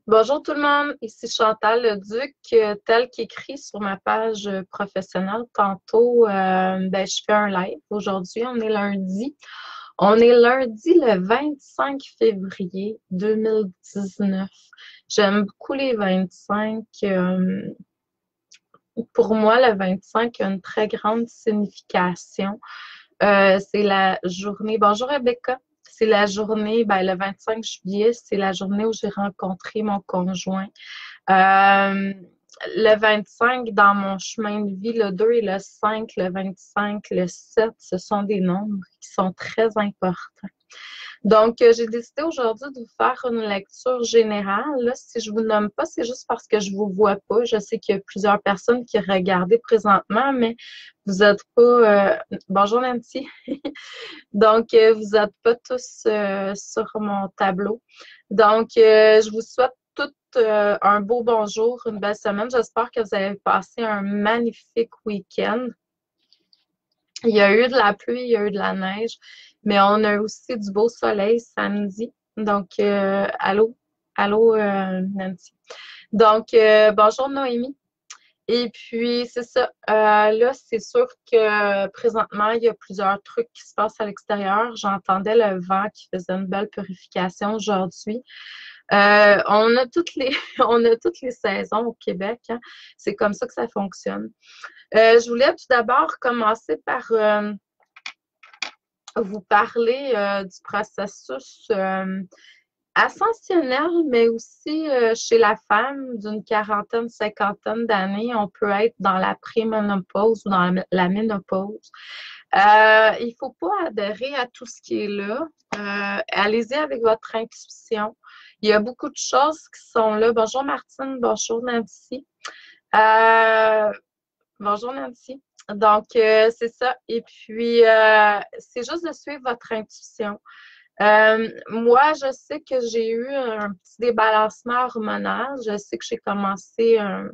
Bonjour tout le monde, ici Chantal Leduc, tel qu'écrit sur ma page professionnelle. Tantôt, je fais un live. Aujourd'hui, on est lundi. On est lundi le 25 février 2019. J'aime beaucoup les 25. Pour moi, le 25 a une très grande signification. C'est la journée. Bonjour Rebecca. C'est la journée, le 25 juillet, c'est la journée où j'ai rencontré mon conjoint. Euh, le 25, dans mon chemin de vie, le 2 et le 5, le 25, le 7, ce sont des nombres qui sont très importants. Donc, j'ai décidé aujourd'hui de vous faire une lecture générale. Là, si je vous nomme pas, c'est juste parce que je vous vois pas. Je sais qu'il y a plusieurs personnes qui regardent présentement, mais vous êtes pas. Bonjour Nancy. Donc, vous n'êtes pas tous sur mon tableau. Donc, je vous souhaite toutes un beau bonjour, une belle semaine. J'espère que vous avez passé un magnifique week-end. Il y a eu de la pluie, il y a eu de la neige, mais on a aussi du beau soleil samedi. Donc, allô, Nancy. Donc, bonjour Noémie. Et puis, c'est ça. Là, c'est sûr que présentement, il y a plusieurs trucs qui se passent à l'extérieur. J'entendais le vent qui faisait une belle purification aujourd'hui. On a toutes les, on a toutes les saisons au Québec, hein. C'est comme ça que ça fonctionne. Je voulais tout d'abord commencer par vous parler du processus ascensionnel, mais aussi chez la femme d'une quarantaine, cinquantaine d'années. On peut être dans la préménopause ou dans la ménopause. Il ne faut pas adhérer à tout ce qui est là. Allez-y avec votre intuition. Il y a beaucoup de choses qui sont là. Bonjour Martine, bonjour Nancy. Euh, Bonjour Nancy. Donc, c'est ça. Et puis, c'est juste de suivre votre intuition. Moi, je sais que j'ai eu un petit débalancement hormonal. Je sais que j'ai commencé un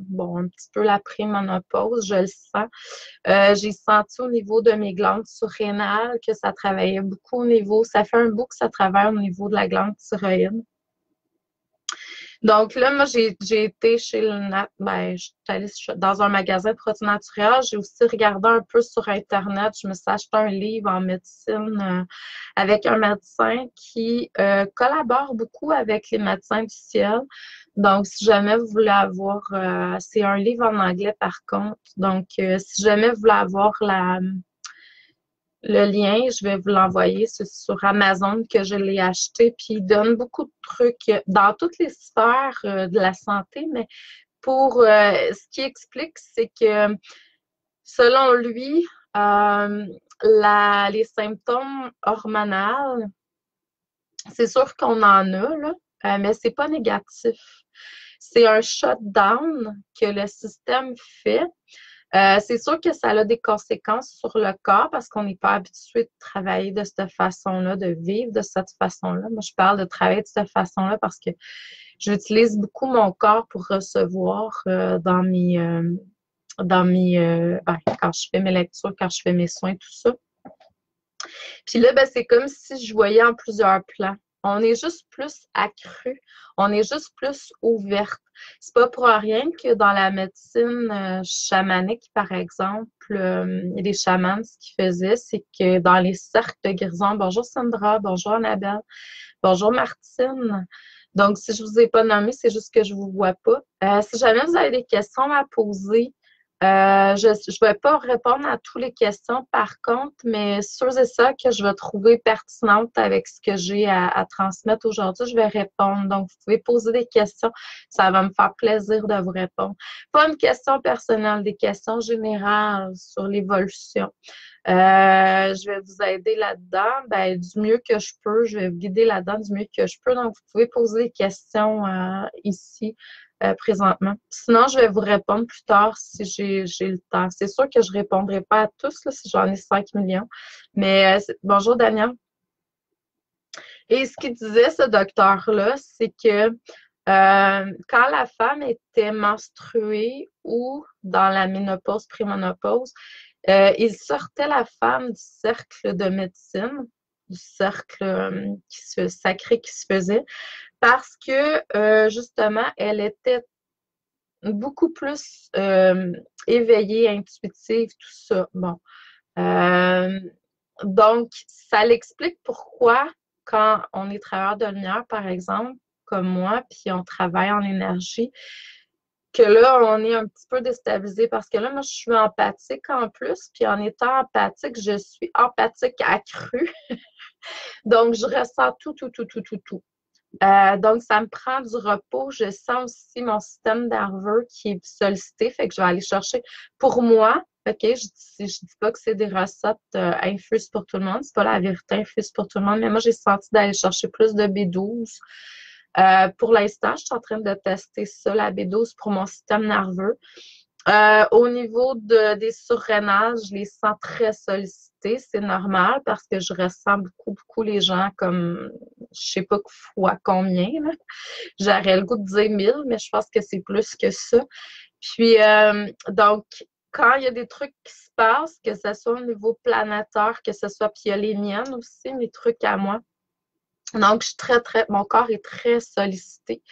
petit peu la préménopause, je le sens. J'ai senti au niveau de mes glandes surrénales que ça travaillait beaucoup au niveau, ça fait un bout que ça travaille au niveau de la glande thyroïde. Donc là, moi, j'ai été chez le je suis allée dans un magasin de produits naturels. J'ai aussi regardé un peu sur Internet. Je me suis acheté un livre en médecine avec un médecin qui collabore beaucoup avec les médecins du ciel. Donc, si jamais vous voulez avoir, c'est un livre en anglais par contre. Donc, si jamais vous voulez avoir le lien, je vais vous l'envoyer. C'est sur Amazon que je l'ai acheté. Puis, il donne beaucoup de trucs dans toutes les sphères de la santé, mais pour ce qui explique, c'est que selon lui, les symptômes hormonaux, c'est sûr qu'on en a, là, mais c'est pas négatif. C'est un shutdown que le système fait. C'est sûr que ça a des conséquences sur le corps parce qu'on n'est pas habitué de travailler de cette façon-là, de vivre de cette façon-là. Moi, je parle de travailler de cette façon-là parce que j'utilise beaucoup mon corps pour recevoir quand je fais mes lectures, quand je fais mes soins, tout ça. Puis là, c'est comme si je voyais en plusieurs plans. On est juste plus accru, on est juste plus ouverte. C'est pas pour rien que dans la médecine chamanique, par exemple, il y a des chamans, ce qu'ils faisaient, c'est que dans les cercles de guérison, bonjour Sandra, bonjour Annabelle, bonjour Martine. Donc, si je vous ai pas nommé, c'est juste que je vous vois pas. Si jamais vous avez des questions à poser, je ne vais pas répondre à toutes les questions par contre, mais ceux et celles que je vais trouver pertinentes avec ce que j'ai à transmettre aujourd'hui, je vais répondre. Donc, vous pouvez poser des questions. Ça va me faire plaisir de vous répondre. Pas une question personnelle, des questions générales sur l'évolution. Je vais vous aider là-dedans. Du mieux que je peux, je vais vous guider là-dedans du mieux que je peux. Donc, vous pouvez poser des questions ici présentement. Sinon, je vais vous répondre plus tard si j'ai le temps. C'est sûr que je ne répondrai pas à tous là, si j'en ai 5 millions. Mais bonjour Daniel. Et ce qu'il disait, ce docteur-là, c'est que quand la femme était menstruée ou dans la ménopause, préménopause, il sortait la femme du cercle de médecine, du cercle sacré qui se faisait, parce que, justement, elle était beaucoup plus éveillée, intuitive, tout ça. Bon. Euh, donc, ça l'explique pourquoi, quand on est travailleur de lumière, par exemple, comme moi, puis on travaille en énergie, que là, on est un petit peu déstabilisé parce que là, moi, je suis empathique en plus, puis en étant empathique, je suis empathique accrue. Donc, je ressens tout, tout, tout, tout, tout, tout. Donc, ça me prend du repos. Je sens aussi mon système nerveux qui est sollicité, fait que je vais aller chercher. Pour moi, OK, je dis pas que c'est des recettes infuses pour tout le monde, c'est pas la vérité infuse pour tout le monde, mais moi, j'ai senti d'aller chercher plus de B12. Pour l'instant, je suis en train de tester ça, la B12, pour mon système nerveux. Au niveau des surrénales, je les sens très sollicités. C'est normal parce que je ressens beaucoup, beaucoup les gens comme, je sais pas fois combien, là. J'aurais le goût de dire 1000, mais je pense que c'est plus que ça. Puis, donc, quand il y a des trucs qui se passent, que ce soit au niveau planétaire, que ce soit, puis il y a les miennes aussi, mes trucs à moi. Donc, je suis très, très, mon corps est très sollicité.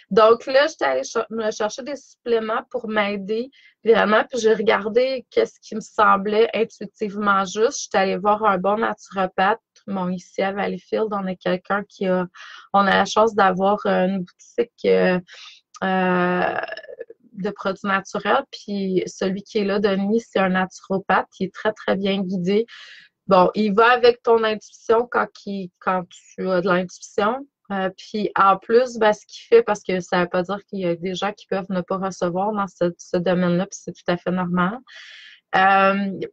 Donc là, j'étais allée me chercher des suppléments pour m'aider vraiment, puis j'ai regardé qu'est-ce qui me semblait intuitivement juste. J'étais allée voir un bon naturopathe. Bon, ici à Valleyfield, on a quelqu'un on a la chance d'avoir une boutique euh, de produits naturels, puis celui qui est là, Denis, c'est un naturopathe qui est très, très bien guidé. Bon, il va avec ton intuition quand tu as de l'intuition. Puis en plus, ben, ce qu'il fait, parce que ça ne veut pas dire qu'il y a des gens qui peuvent ne pas recevoir dans ce domaine-là, puis c'est tout à fait normal.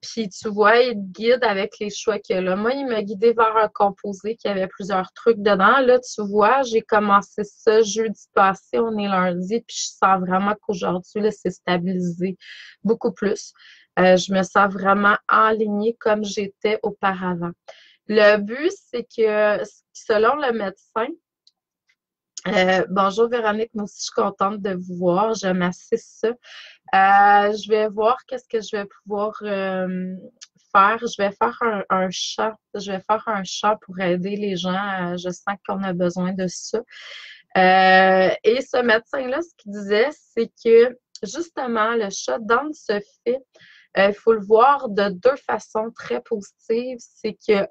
Puis tu vois, il te guide avec les choix qu'il y a là. Moi, il m'a guidé vers un composé qui avait plusieurs trucs dedans. Là, tu vois, j'ai commencé ça jeudi passé, on est lundi, puis je sens vraiment qu'aujourd'hui, là, c'est stabilisé beaucoup plus. Je me sens vraiment alignée comme j'étais auparavant. Le but, c'est que selon le médecin, bonjour Véronique, moi aussi je suis contente de vous voir, j'aime assez ça. Je vais voir qu'est-ce que je vais pouvoir faire. Je vais faire un chant. Je vais faire un chant pour aider les gens. Je sens qu'on a besoin de ça. Et ce médecin-là, ce qu'il disait, c'est que justement, le shutdown se fait. Il faut le voir de deux façons très positives. C'est que,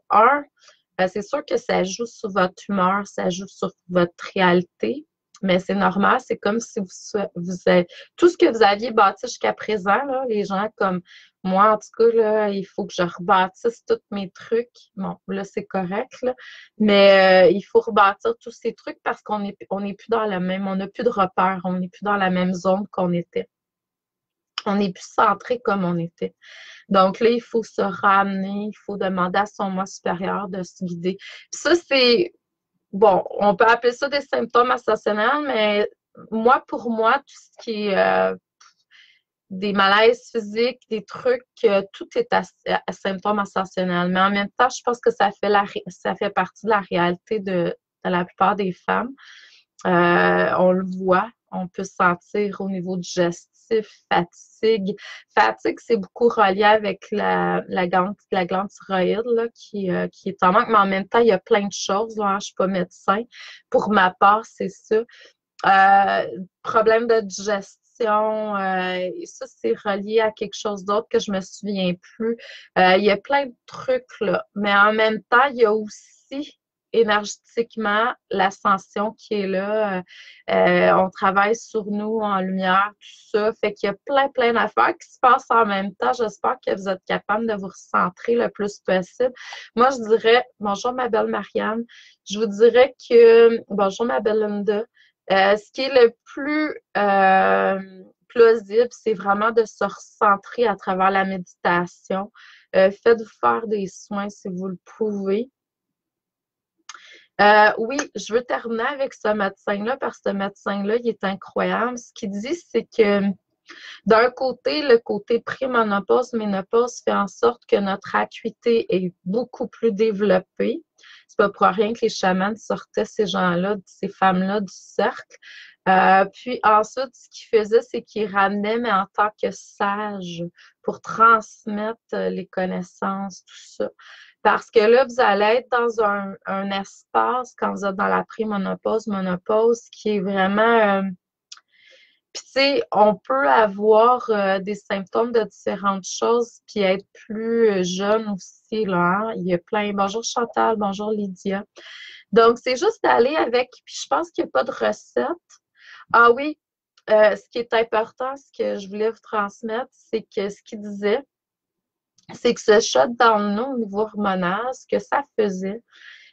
c'est sûr que ça joue sur votre humeur, ça joue sur votre réalité, mais c'est normal. C'est comme si tout ce que vous aviez bâti jusqu'à présent, là, les gens comme moi, en tout cas, là, il faut que je rebâtisse tous mes trucs. Bon, là, c'est correct, là, mais il faut rebâtir tous ces trucs parce on n'est plus dans la même, on n'a plus de repères, on n'est plus dans la même zone qu'on était. On n'est plus centré comme on était. Donc là, il faut se ramener, il faut demander à son moi supérieur de se guider. Puis ça, c'est, bon, on peut appeler ça des symptômes ascensionnels, mais pour moi, tout ce qui est des malaises physiques, des trucs, tout est à symptômes ascensionnels. Mais en même temps, je pense que ça fait partie de la réalité de la plupart des femmes. On le voit, on peut sentir au niveau digestif, fatigue. Fatigue, c'est beaucoup relié avec la glande thyroïde là, qui est en manque, mais en même temps, il y a plein de choses. Là, hein, je ne suis pas médecin. Pour ma part, c'est ça. Problème de digestion, et ça, c'est relié à quelque chose d'autre que je me souviens plus. Il y a plein de trucs, là. Mais en même temps, il y a aussi énergétiquement l'ascension qui est là. On travaille sur nous en lumière, tout ça. Fait qu'il y a plein, plein d'affaires qui se passent en même temps. J'espère que vous êtes capable de vous recentrer le plus possible. Moi, je dirais, bonjour ma belle Marianne, je vous dirais que, bonjour ma belle Linda, ce qui est le plus plausible, c'est vraiment de se recentrer à travers la méditation. Faites-vous faire des soins si vous le pouvez. Oui, je veux terminer avec ce médecin-là parce que ce médecin-là, il est incroyable. Ce qu'il dit, c'est que d'un côté, le côté préménopause, ménopause fait en sorte que notre acuité est beaucoup plus développée. C'est pas pour rien que les chamans sortaient ces gens-là, ces femmes-là du cercle. Puis ensuite, ce qu'il faisait, c'est qu'il ramenait, mais en tant que sage, pour transmettre les connaissances, tout ça. Parce que là, vous allez être dans un espace, quand vous êtes dans la préménopause, monopause, qui est vraiment... puis, tu sais, on peut avoir des symptômes de différentes choses, puis être plus jeune aussi, là. Hein. Il y a plein... Bonjour Chantal, bonjour Lydia. Donc, c'est juste d'aller avec... Puis, je pense qu'il n'y a pas de recette. Ah oui, ce qui est important, ce que je voulais vous transmettre, c'est que ce qu'il disait, c'est que ce shutdown-là au niveau hormonal, ce que ça faisait,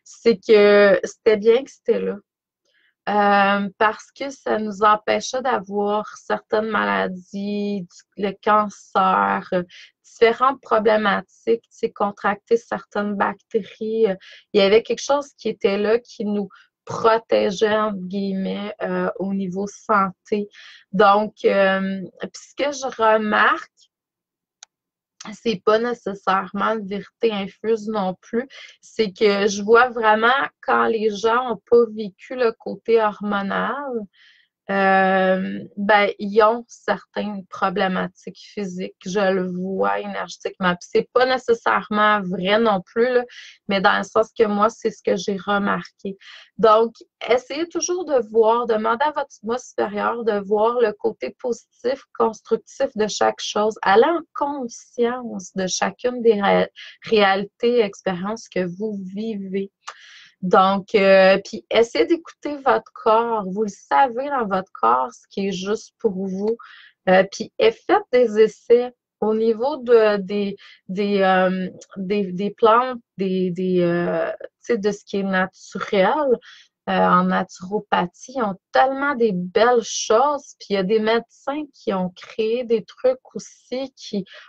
c'est que c'était bien que c'était là. Parce que ça nous empêchait d'avoir certaines maladies, le cancer, différentes problématiques, tu sais, contracter certaines bactéries. Il y avait quelque chose qui était là qui nous protégeait, entre guillemets, au niveau santé. Donc, puis ce que je remarque, c'est pas nécessairement une vérité infuse non plus. C'est que je vois vraiment quand les gens n'ont pas vécu le côté hormonal, ben, ils ont certaines problématiques physiques. Je le vois énergétiquement. Puis c'est pas nécessairement vrai non plus, là, mais dans le sens que moi, c'est ce que j'ai remarqué. Donc, essayez toujours de voir, demandez à votre moi supérieur de voir le côté positif, constructif de chaque chose. Allez en conscience de chacune des réalités, expériences que vous vivez. Donc, puis essayez d'écouter votre corps. Vous le savez dans votre corps ce qui est juste pour vous. Puis faites des essais au niveau des plantes, tu sais, de ce qui est naturel. En naturopathie, ils ont tellement des belles choses. Puis il y a des médecins qui ont créé des trucs aussi,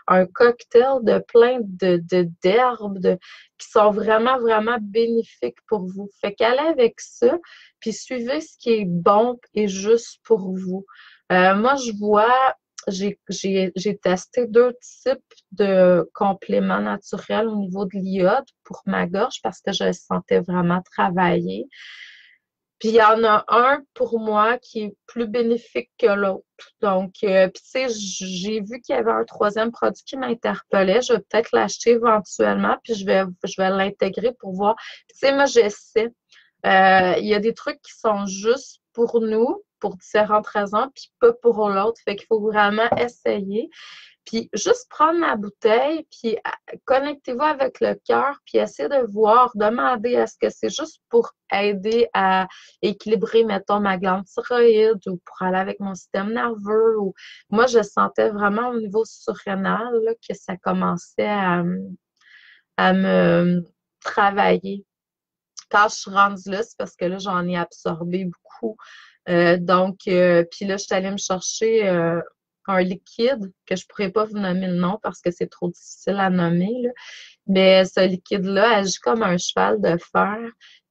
un cocktail de plein d'herbes, qui sont vraiment, vraiment bénéfiques pour vous. Fait qu'allez avec ça, puis suivez ce qui est bon et juste pour vous. Moi, je vois, j'ai testé 2 types de compléments naturels au niveau de l'iode pour ma gorge parce que je le sentais vraiment travailler. Puis il y en a un pour moi qui est plus bénéfique que l'autre. Donc, puis tu sais, j'ai vu qu'il y avait un troisième produit qui m'interpellait. Je vais peut-être l'acheter éventuellement, puis je vais l'intégrer pour voir. Puis, tu sais, moi, j'essaie. Il y a des trucs qui sont juste pour nous, pour différentes raisons, puis pas pour l'autre. Fait qu'il faut vraiment essayer. Puis juste prendre la bouteille, puis connectez-vous avec le cœur, puis essayez de voir, demander est-ce que c'est juste pour aider à équilibrer, mettons, ma glande thyroïde ou pour aller avec mon système nerveux. Ou... Moi, je sentais vraiment au niveau surrénal là, que ça commençait à me travailler. Quand je suis rendue là, c'est parce que là, j'en ai absorbé beaucoup. Donc, puis là, je suis allée me chercher un liquide que je ne pourrais pas vous nommer le nom parce que c'est trop difficile à nommer, là. Mais ce liquide-là agit comme un cheval de fer,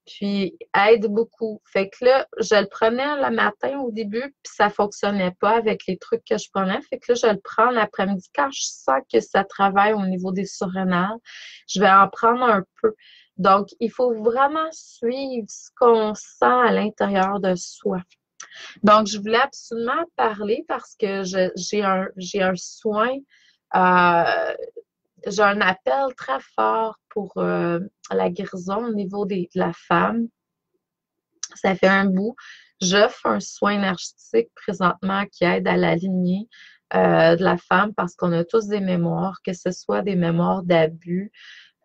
puis aide beaucoup. Fait que là, je le prenais le matin au début, puis ça ne fonctionnait pas avec les trucs que je prenais. Fait que là, je le prends l'après-midi. Quand je sens que ça travaille au niveau des surrénales, je vais en prendre un peu. Donc, il faut vraiment suivre ce qu'on sent à l'intérieur de soi. Donc, je voulais absolument parler parce que j'ai un soin, euh, j'ai un appel très fort pour la guérison au niveau de la femme. Ça fait un bout. J'offre un soin énergétique présentement qui aide à l'aligner de la femme parce qu'on a tous des mémoires, que ce soit des mémoires d'abus,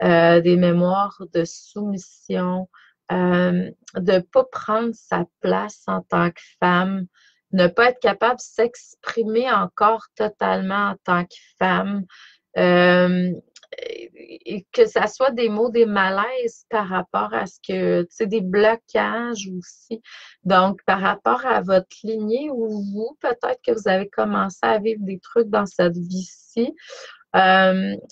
des mémoires de soumission, de ne pas prendre sa place en tant que femme, ne pas être capable de s'exprimer encore totalement en tant que femme. Euh, et que ça soit des mots, des malaises par rapport à ce que, tu sais, des blocages aussi. Donc, par rapport à votre lignée ou vous, peut-être que vous avez commencé à vivre des trucs dans cette vie-ci.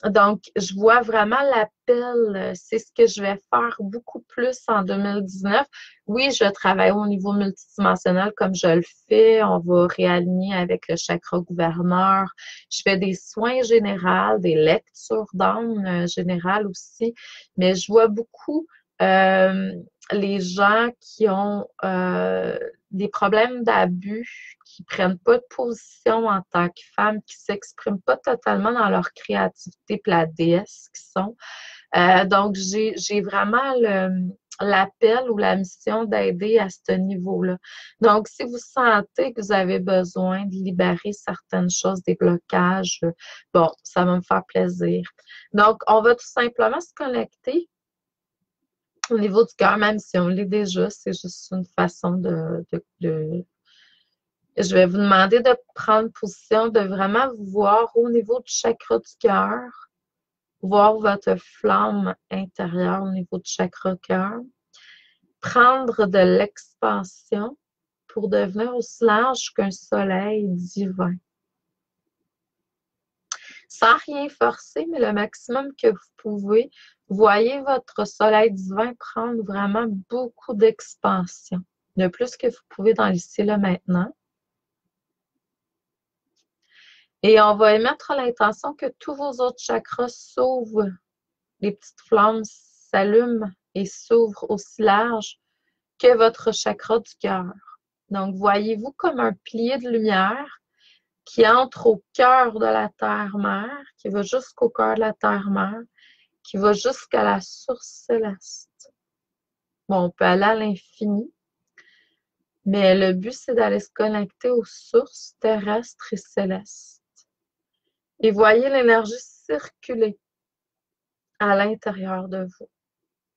Donc, je vois vraiment l'appel. C'est ce que je vais faire beaucoup plus en 2019. Oui, je travaille au niveau multidimensionnel comme je le fais. On va réaligner avec le chakra gouverneur. Je fais des soins généraux, des lectures d'âme générales aussi. Mais je vois beaucoup les gens qui ont des problèmes d'abus, qui prennent pas de position en tant que femme, qui s'expriment pas totalement dans leur créativité, puis la déesse qu'ils sont. Donc, j'ai vraiment l'appel ou la mission d'aider à ce niveau-là. Donc, si vous sentez que vous avez besoin de libérer certaines choses, des blocages, bon, ça va me faire plaisir. Donc, on va tout simplement se connecter au niveau du cœur, même si on l'est déjà, c'est juste une façon Je vais vous demander de prendre position, de vraiment vous voir au niveau du chakra du cœur, voir votre flamme intérieure au niveau du chakra cœur, prendre de l'expansion pour devenir aussi large qu'un soleil divin. Sans rien forcer, mais le maximum que vous pouvez, voyez votre soleil divin prendre vraiment beaucoup d'expansion. Le plus que vous pouvez dans l'ici et le maintenant. Et on va émettre l'intention que tous vos autres chakras s'ouvrent. Les petites flammes s'allument et s'ouvrent aussi large que votre chakra du cœur. Donc, voyez-vous comme un pilier de lumière qui entre au cœur de la Terre-Mère, qui va jusqu'au cœur de la Terre-Mère, qui va jusqu'à la source céleste. Bon, on peut aller à l'infini, mais le but, c'est d'aller se connecter aux sources terrestres et célestes. Et voyez l'énergie circuler à l'intérieur de vous.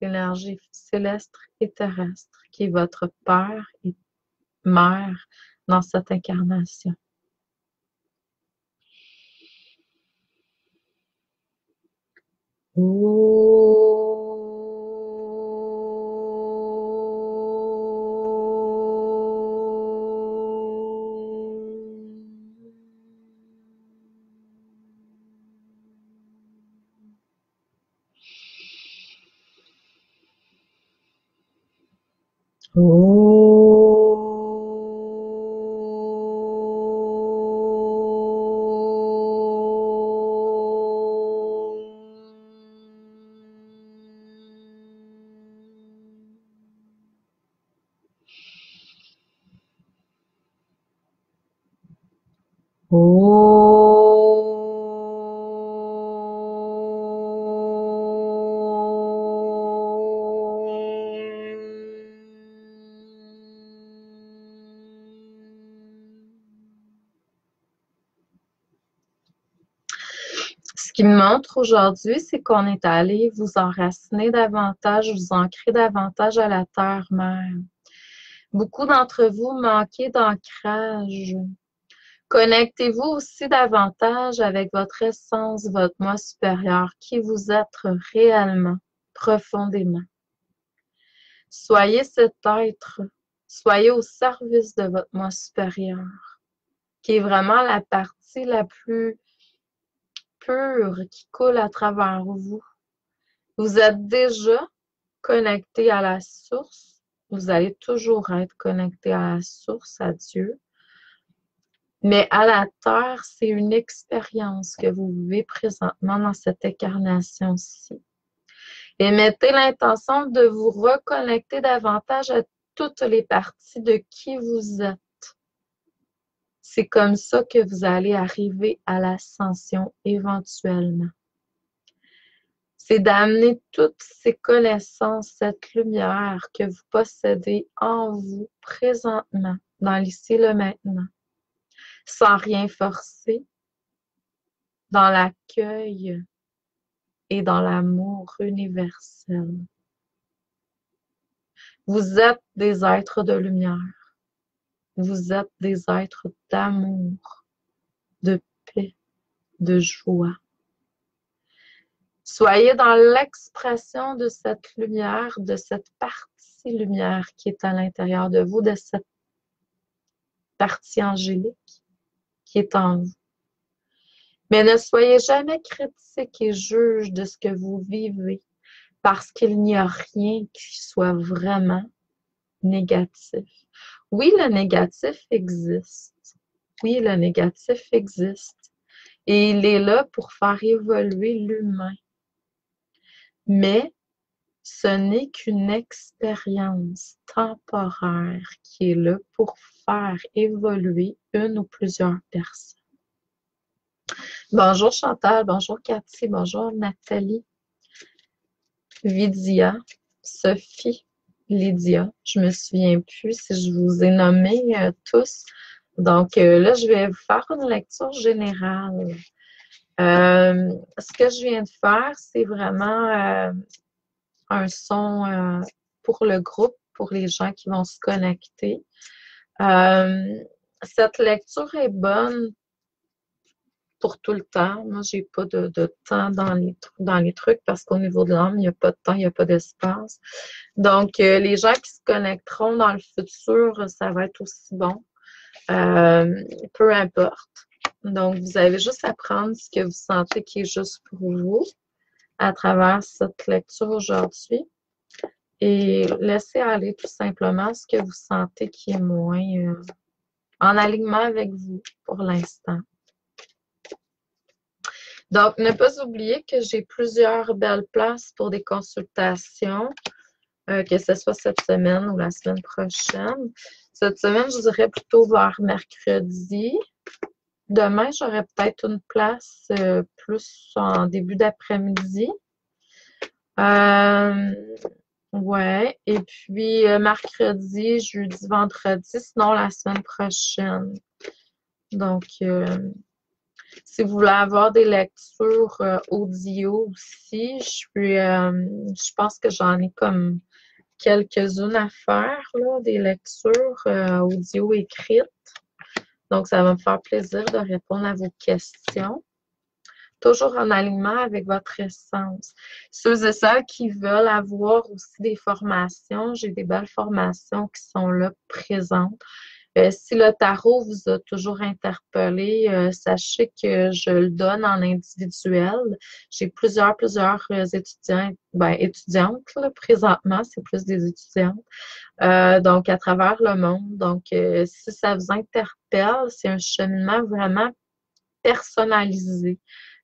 L'énergie céleste et terrestre, qui est votre Père et Mère dans cette incarnation. Ce qui me montre aujourd'hui, c'est qu'on est allé vous enraciner davantage, vous ancrer davantage à la terre-mère. Beaucoup d'entre vous manquez d'ancrage. Connectez-vous aussi davantage avec votre essence, votre moi supérieur, qui vous êtes réellement, profondément. Soyez cet être, soyez au service de votre moi supérieur, qui est vraiment la partie la plus pure qui coule à travers vous. Vous êtes déjà connecté à la source. Vous allez toujours être connecté à la source, à Dieu. Mais à la Terre, c'est une expérience que vous vivez présentement dans cette incarnation-ci. Et mettez l'intention de vous reconnecter davantage à toutes les parties de qui vous êtes. C'est comme ça que vous allez arriver à l'ascension éventuellement. C'est d'amener toutes ces connaissances, cette lumière que vous possédez en vous présentement, dans l'ici et le maintenant, sans rien forcer, dans l'accueil et dans l'amour universel. Vous êtes des êtres de lumière. Vous êtes des êtres d'amour, de paix, de joie. Soyez dans l'expression de cette lumière, de cette partie lumière qui est à l'intérieur de vous, de cette partie angélique qui est en vous. Mais ne soyez jamais critique et juge de ce que vous vivez, parce qu'il n'y a rien qui soit vraiment négatif. Oui, le négatif existe. Oui, le négatif existe. Et il est là pour faire évoluer l'humain. Mais ce n'est qu'une expérience temporaire qui est là pour faire évoluer une ou plusieurs personnes. Bonjour Chantal, bonjour Cathy, bonjour Nathalie. Vidia, Sophie, Lydia. Je me souviens plus si je vous ai nommés tous. Donc là, je vais vous faire une lecture générale. Ce que je viens de faire, c'est vraiment un son pour le groupe, pour les gens qui vont se connecter. Cette lecture est bonne pour tout le temps. Moi, j'ai pas de temps dans les trucs parce qu'au niveau de l'âme, il n'y a pas de temps, il n'y a pas d'espace. Donc, les gens qui se connecteront dans le futur, ça va être aussi bon. Peu importe. Donc, vous avez juste à prendre ce que vous sentez qui est juste pour vous à travers cette lecture aujourd'hui et laisser aller tout simplement ce que vous sentez qui est moins en alignement avec vous pour l'instant. Donc, ne pas oublier que j'ai plusieurs belles places pour des consultations, que ce soit cette semaine ou la semaine prochaine. Cette semaine, je dirais plutôt vers mercredi. Demain, j'aurai peut-être une place plus en début d'après-midi. Ouais. Et puis, mercredi, jeudi, vendredi, sinon la semaine prochaine. Donc, si vous voulez avoir des lectures audio aussi, je pense que j'en ai comme quelques-unes à faire, là, des lectures audio écrites. Donc, ça va me faire plaisir de répondre à vos questions. Toujours en alignement avec votre essence. Ceux et celles qui veulent avoir aussi des formations, j'ai des belles formations qui sont là présentes. Si le tarot vous a toujours interpellé, sachez que je le donne en individuel. J'ai plusieurs étudiantes là, présentement, c'est plus des étudiantes. Donc, à travers le monde. Donc, si ça vous interpelle, c'est un cheminement vraiment personnalisé.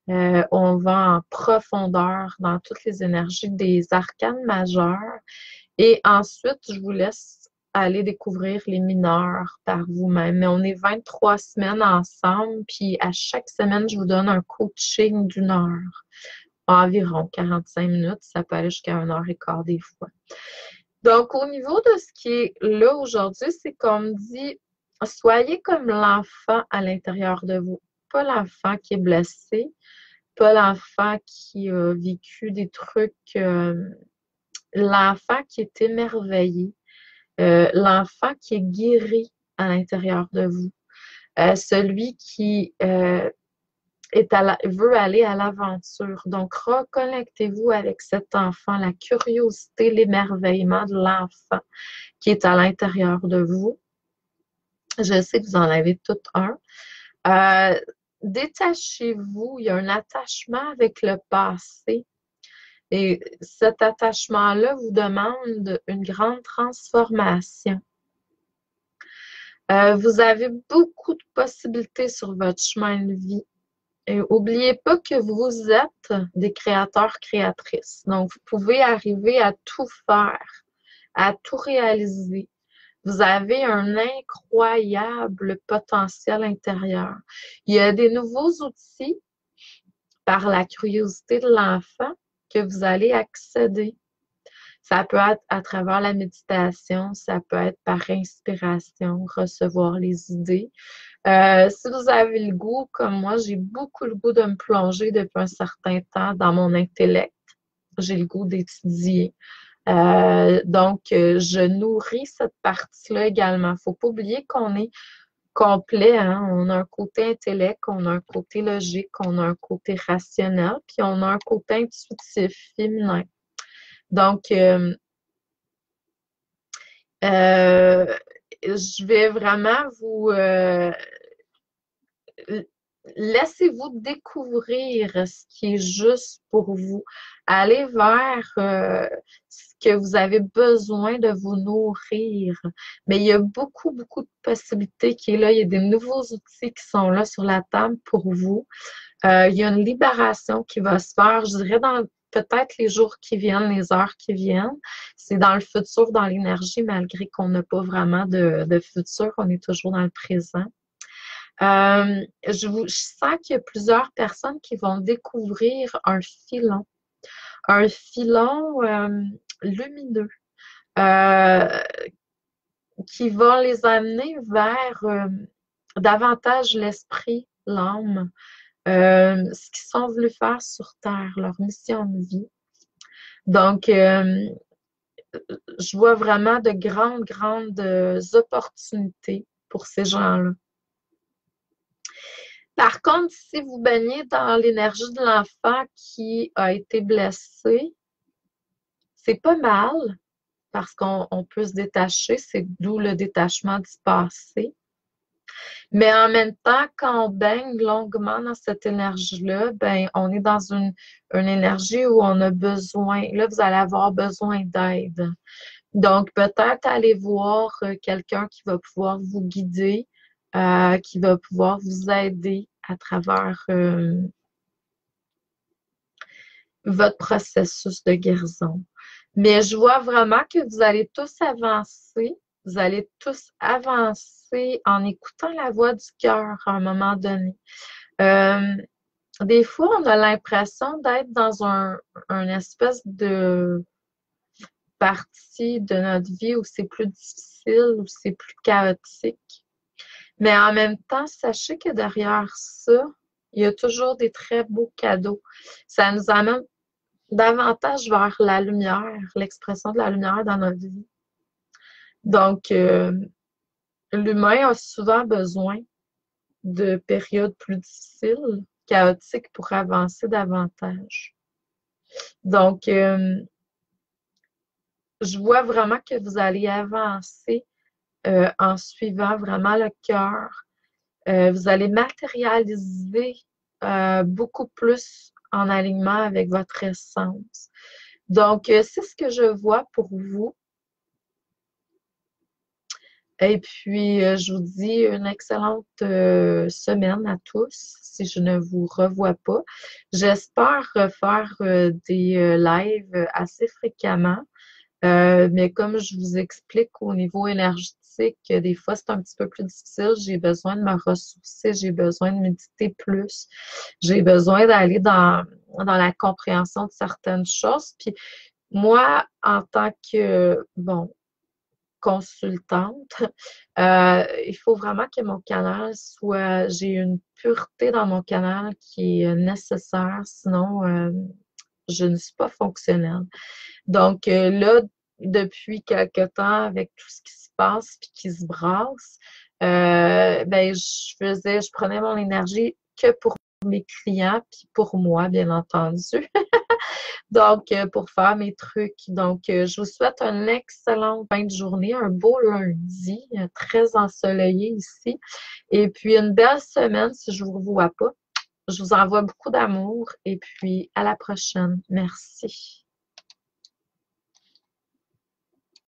On va en profondeur dans toutes les énergies des arcanes majeures. Et ensuite, je vous laisse aller découvrir les mineurs par vous-même. Mais on est 23 semaines ensemble, puis à chaque semaine, je vous donne un coaching d'1 heure. Environ 45 minutes, ça peut aller jusqu'à 1h15 des fois. Donc, au niveau de ce qui est là aujourd'hui, c'est comme dit, soyez comme l'enfant à l'intérieur de vous. Pas l'enfant qui est blessé, pas l'enfant qui a vécu des trucs, l'enfant qui est émerveillé, l'enfant qui est guéri à l'intérieur de vous, celui qui veut aller à l'aventure. Donc, reconnectez-vous avec cet enfant, la curiosité, l'émerveillement de l'enfant qui est à l'intérieur de vous. Je sais que vous en avez tout un. Détachez-vous, il y a un attachement avec le passé. Et cet attachement-là vous demande une grande transformation. Vous avez beaucoup de possibilités sur votre chemin de vie. Et n'oubliez pas que vous êtes des créateurs, créatrices. Donc, vous pouvez arriver à tout faire, à tout réaliser. Vous avez un incroyable potentiel intérieur. Il y a des nouveaux outils par la curiosité de l'enfant que vous allez accéder. Ça peut être à travers la méditation, ça peut être par inspiration, recevoir les idées. Si vous avez le goût, comme moi, j'ai beaucoup le goût de me plonger depuis un certain temps dans mon intellect. J'ai le goût d'étudier. Donc, je nourris cette partie-là également. Il ne faut pas oublier qu'on est complet, hein? On a un côté intellect, on a un côté logique, on a un côté rationnel, puis on a un côté intuitif, féminin. Donc, je vais vraiment vous laissez-vous découvrir ce qui est juste pour vous. Allez vers ce que vous avez besoin de vous nourrir. Mais il y a beaucoup, beaucoup de possibilités qui est là. Il y a des nouveaux outils qui sont là sur la table pour vous. Il y a une libération qui va se faire, je dirais, dans peut-être les jours qui viennent, les heures qui viennent. C'est dans le futur, dans l'énergie, malgré qu'on n'a pas vraiment de futur, on est toujours dans le présent. Je sens qu'il y a plusieurs personnes qui vont découvrir un filon. un filon lumineux euh, qui va les amener vers davantage l'esprit, l'âme, ce qu'ils sont venus faire sur Terre, leur mission de vie. Donc, je vois vraiment de grandes, grandes opportunités pour ces gens-là. Par contre, si vous baignez dans l'énergie de l'enfant qui a été blessé, c'est pas mal parce qu'on peut se détacher, c'est d'où le détachement du passé. Mais en même temps, quand on baigne longuement dans cette énergie-là, ben, on est dans une énergie où on a besoin, là, vous allez avoir besoin d'aide. Donc, peut-être aller voir quelqu'un qui va pouvoir vous guider, qui va pouvoir vous aider à travers votre processus de guérison. Mais je vois vraiment que vous allez tous avancer. Vous allez tous avancer en écoutant la voix du cœur à un moment donné. Euh, des fois, on a l'impression d'être dans un espèce de partie de notre vie où c'est plus difficile, où c'est plus chaotique. Mais en même temps, sachez que derrière ça, il y a toujours des très beaux cadeaux. Ça nous amène davantage vers la lumière, l'expression de la lumière dans notre vie. Donc, l'humain a souvent besoin de périodes plus difficiles, chaotiques pour avancer davantage. Donc, je vois vraiment que vous allez avancer en suivant vraiment le cœur. Vous allez matérialiser beaucoup plus en alignement avec votre essence. Donc, c'est ce que je vois pour vous. Et puis, je vous dis une excellente semaine à tous, si je ne vous revois pas. J'espère faire des lives assez fréquemment. Mais comme je vous explique au niveau énergétique, des fois c'est un petit peu plus difficile. J'ai besoin de me ressourcer, j'ai besoin de méditer plus, j'ai besoin d'aller dans la compréhension de certaines choses. Puis moi, en tant que, bon, consultante, il faut vraiment que mon canal soit, j'ai une pureté dans mon canal qui est nécessaire, sinon je ne suis pas fonctionnelle. Donc là, depuis quelque temps, avec tout ce qui se passe puis qui se brasse, ben je prenais mon énergie que pour mes clients puis pour moi, bien entendu. Donc, pour faire mes trucs. Donc, je vous souhaite une excellente fin de journée, un beau lundi, très ensoleillé ici. Et puis, une belle semaine si je ne vous revois pas. Je vous envoie beaucoup d'amour et puis à la prochaine. Merci.